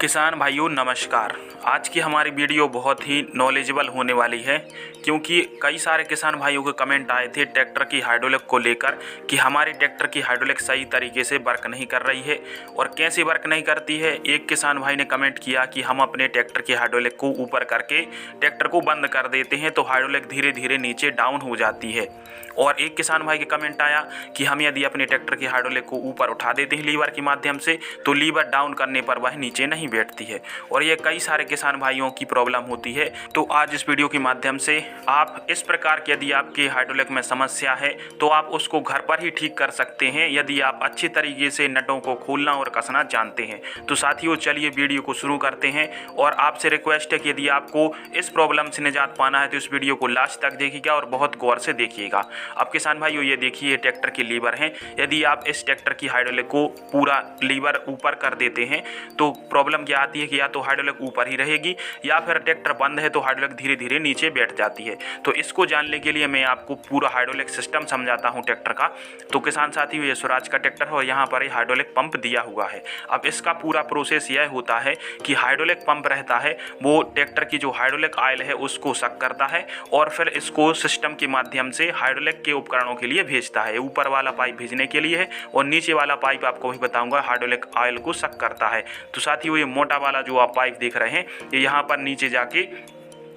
किसान भाइयों नमस्कार। आज की हमारी वीडियो बहुत ही नॉलेजेबल होने वाली है, क्योंकि कई सारे किसान भाइयों के कमेंट आए थे ट्रैक्टर की हाइड्रोलिक को लेकर कि हमारे ट्रैक्टर की हाइड्रोलिक सही तरीके से वर्क नहीं कर रही है और कैसे वर्क नहीं करती है। एक किसान भाई ने कमेंट किया कि हम अपने ट्रैक्टर की हाइड्रोलिक को ऊपर करके ट्रैक्टर को बंद कर देते हैं तो हाइड्रोलिक धीरे धीरे नीचे डाउन हो जाती है। और एक किसान भाई के कमेंट आया कि हम यदि अपने ट्रैक्टर की हाइड्रोलिक को ऊपर उठा देते हैं लीवर के माध्यम से तो लीवर डाउन करने पर वह नीचे नहीं बैठती है। और ये कई सारे किसान भाइयों की प्रॉब्लम होती है। तो आज इस वीडियो के माध्यम से आप इस प्रकार की यदि आपके हाइड्रोलिक में समस्या है तो आप उसको घर पर ही ठीक कर सकते हैं, यदि आप अच्छे तरीके से नटों को खोलना और कसना जानते हैं। तो साथियों चलिए वीडियो को शुरू करते हैं। और आपसे रिक्वेस्ट है कि यदि आपको इस प्रॉब्लम से निजात पाना है तो इस वीडियो को लास्ट तक देखिएगा और बहुत गौर से देखिएगा। अब किसान भाइयों ये देखिए ट्रैक्टर की लीवर है। यदि आप इस ट्रैक्टर की हाइड्रोलिक को पूरा लीवर ऊपर कर देते हैं तो प्रॉब्लम क्या आती है कि या तो हाइड्रोलिक ऊपर ही रहेगी या फिर ट्रैक्टर बंद है तो हाइड्रोलिक धीरे धीरे नीचे बैठ जाती है। तो इसको जानने के लिए मैं आपको पूरा हाइड्रोलिक सिस्टम समझाता हूं ट्रैक्टर का। तो किसान साथियों ये स्वराज का ट्रैक्टर है और यहाँ पर हाइड्रोलिक पंप दिया हुआ है। अब इसका पूरा प्रोसेस यह होता है कि हाइड्रोलिक पंप रहता है वो ट्रैक्टर की जो हाइड्रोलिक ऑयल है उसको सक करता है और फिर इसको सिस्टम के माध्यम से हाइड्रोलिक के उपकरणों के लिए भेजता है। ऊपर वाला पाइप भेजने के लिए है और नीचे वाला पाइप आपको भी बताऊंगा हाइड्रोलिक ऑयल को सक करता है। तो साथियों ये मोटा वाला जो आप पाइप देख रहे हैं ये यहाँ पर नीचे जाके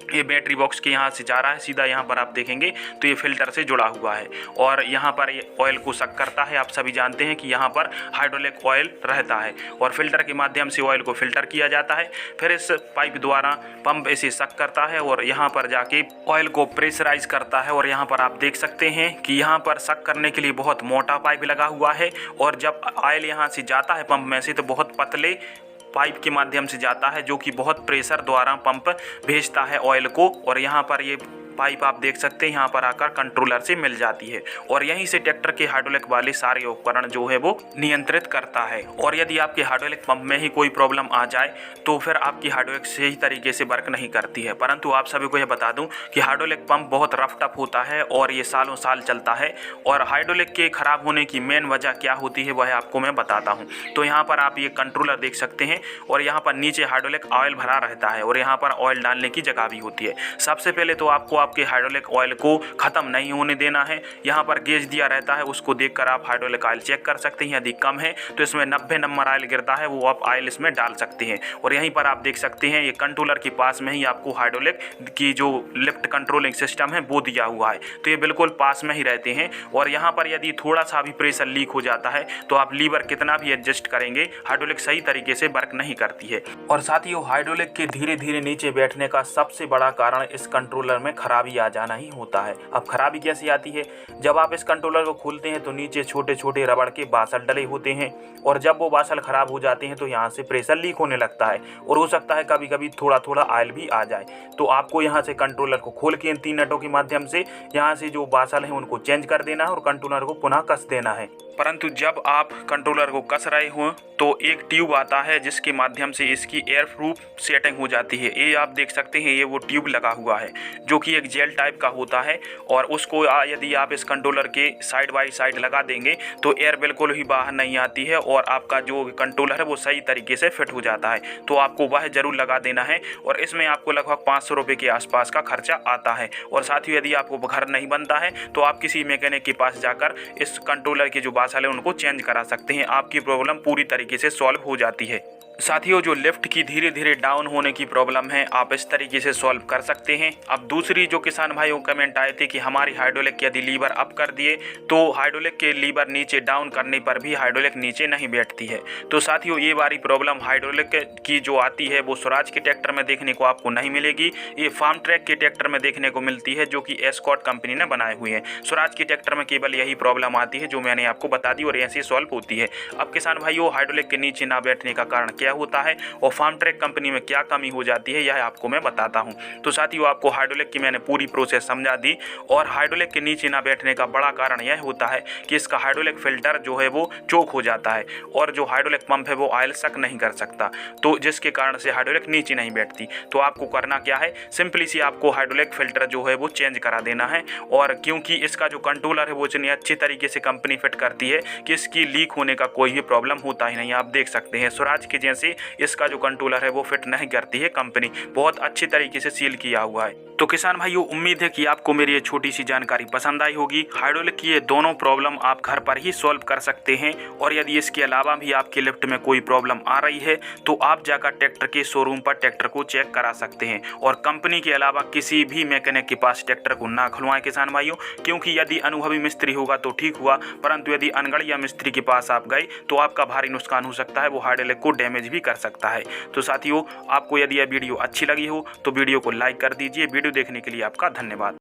ये बैटरी बॉक्स के यहाँ से जा रहा है सीधा। यहाँ पर आप देखेंगे तो ये फिल्टर से जुड़ा हुआ है और यहाँ पर ये ऑयल को सक करता है। आप सभी जानते हैं कि यहाँ पर हाइड्रोलिक ऑयल रहता है और फिल्टर के माध्यम से ऑयल को फिल्टर किया जाता है। फिर इस पाइप द्वारा पंप इसे सक करता है और यहाँ पर जाके ऑयल को प्रेशराइज करता है। और यहाँ पर आप देख सकते हैं कि यहाँ पर सक करने के लिए बहुत मोटा पाइप लगा हुआ है और जब ऑयल यहाँ से जाता है पंप में से तो बहुत पतले पाइप के माध्यम से जाता है जो कि बहुत प्रेशर द्वारा पंप भेजता है ऑयल को। और यहाँ पर ये पाइप आप देख सकते हैं यहाँ पर आकर कंट्रोलर से मिल जाती है और यहीं से ट्रैक्टर के हाइड्रोलिक वाले सारे उपकरण जो है वो नियंत्रित करता है। और यदि आपके हाइड्रोलिक पंप में ही कोई प्रॉब्लम आ जाए तो फिर आपकी हाइड्रोलिक सही तरीके से वर्क नहीं करती है। परंतु आप सभी को यह बता दूं कि हाइड्रोलिक पंप बहुत रफ टफ होता है और ये सालों साल चलता है। और हाइड्रोलिक के खराब होने की मेन वजह क्या होती है वह आपको मैं बताता हूँ। तो यहाँ पर आप ये कंट्रोलर देख सकते हैं और यहाँ पर नीचे हाइड्रोलिक ऑयल भरा रहता है और यहाँ पर ऑयल डालने की जगह भी होती है। सबसे पहले तो आपको आपके हाइड्रोलिक ऑयल को खत्म नहीं होने देना है। यहाँ पर गेज दिया रहता है उसको देखकर आप हाइड्रोलिक ऑयल चेक कर सकते हैं। यदि कम है तो इसमें 90 नंबर ऑयल गिरता है वो आप ऑयल इसमें डाल सकते हैं। और यहीं पर आप देख सकते हैं ये कंट्रोलर के पास में ही आपको हाइड्रोलिक की जो लिफ्ट कंट्रोलिंग सिस्टम है वो दिया हुआ है। तो ये बिल्कुल पास में ही रहते हैं। और यहाँ पर यदि थोड़ा सा भी प्रेशर लीक हो जाता है तो आप लीवर कितना भी एडजस्ट करेंगे हाइड्रोलिक सही तरीके से वर्क नहीं करती है। और साथियों हाइड्रोलिक के धीरे धीरे नीचे बैठने का सबसे बड़ा कारण इस कंट्रोलर में खराबी आ जाना ही होता है। अब खराबी कैसे आती है, जब आप इस कंट्रोलर को खोलते हैं तो नीचे छोटे छोटे रबड़ के बासल डले होते हैं और जब वो बासल खराब हो जाते हैं तो यहाँ से प्रेशर लीक होने लगता है और हो सकता है कभी कभी थोड़ा थोड़ा ऑयल भी आ जाए। तो आपको यहाँ से कंट्रोलर को खोल के इन 3 नटों के माध्यम से यहाँ से जो बासल है उनको चेंज कर देना है और कंट्रोलर को पुनः कस देना है। परंतु जब आप कंट्रोलर को कस रहे हो तो एक ट्यूब आता है जिसके माध्यम से इसकी एयर प्रूफ सेटिंग हो जाती है। ये आप देख सकते हैं ये वो ट्यूब लगा हुआ है जो कि एक जेल टाइप का होता है और उसको यदि आप इस कंट्रोलर के साइड बाई साइड लगा देंगे तो एयर बिल्कुल ही बाहर नहीं आती है और आपका जो कंट्रोलर है वो सही तरीके से फिट हो जाता है। तो आपको वह जरूर लगा देना है और इसमें आपको लगभग 500 रुपये के आसपास का खर्चा आता है। और साथ ही यदि आपको घर नहीं बनता है तो आप किसी मैकेनिक के पास जाकर इस कंट्रोलर के जो बासल है उनको चेंज करा सकते हैं। आपकी प्रॉब्लम पूरी तरीके से सॉल्व हो जाती है। साथियों जो लिफ्ट की धीरे धीरे डाउन होने की प्रॉब्लम है आप इस तरीके से सॉल्व कर सकते हैं। अब दूसरी जो किसान भाइयों कमेंट आए थे कि हमारी हाइड्रोलिक यदि लीवर अप कर दिए तो हाइड्रोलिक के लीवर नीचे डाउन करने पर भी हाइड्रोलिक नीचे नहीं बैठती है। तो साथियों ये वाली प्रॉब्लम हाइड्रोलिक की जो आती है वो स्वराज के ट्रैक्टर में देखने को आपको नहीं मिलेगी। ये फार्म ट्रैक के ट्रैक्टर में देखने को मिलती है जो कि एस्कॉर्ट कंपनी ने बनाए हुए हैं। स्वराज के ट्रैक्टर में केवल यही प्रॉब्लम आती है जो मैंने आपको बता दी और ऐसे सॉल्व होती है। अब किसान भाइयों हाइड्रोलिक के नीचे ना बैठने का कारण क्या होता है और फार्म ट्रैक कंपनी में क्या कमी हो जाती है यह आपको मैं बताता हूं। तो साथियों आपको हाइड्रोलिक की मैंने पूरी प्रोसेस समझा दी। और हाइड्रोलिक के नीचे ना बैठने का बड़ा कारण यह होता है कि इसका हाइड्रोलिक फिल्टर जो है वो चोक हो जाता है और जो हाइड्रोलिक पंप है वो ऑयल सक नहीं कर सकता, तो जिसके कारण से हाइड्रोलिक नीचे नहीं बैठती। तो आपको करना क्या है, सिंपली सी आपको हाइड्रोलिक फिल्टर जो है वो चेंज करा देना है। और क्योंकि इसका जो कंट्रोलर है वो इतनी अच्छी तरीके से कंपनी फिट करती है कि इसकी लीक होने का कोई भी प्रॉब्लम होता ही नहीं। आप देख सकते हैं स्वराज के वजह से इसका जो कंट्रोलर है वो फिट नहीं करती है कंपनी। बहुत अच्छी तरीके से सील किया हुआ है। तो किसान भाइयों, उम्मीद है कि आपको मेरी ये छोटी सी जानकारी पसंद आई होगी। हाइड्रोलिक की ये दोनों प्रॉब्लम आप घर पर ही सॉल्व कर सकते हैं। और यदि इसके अलावा भी आपकी लिफ्ट में कोई प्रॉब्लम आ रही है तो आप जाकर ट्रैक्टर के शोरूम पर ट्रैक्टर को चेक करा सकते हैं। और कंपनी के अलावा किसी भी मैकेनिक के पास ट्रैक्टर को ना खुलवाएं किसान भाइयों, क्योंकि यदि अनुभवी मिस्त्री होगा तो ठीक हुआ, परंतु यदि अनगढ़िया मिस्त्री के पास आप गए तो आपका भारी नुकसान हो सकता है, वो हाइड्रोलिक को डैमेज भी कर सकता है। तो साथियों, आपको यदि यह वीडियो अच्छी लगी हो तो वीडियो को लाइक कर दीजिए। वीडियो देखने के लिए आपका धन्यवाद।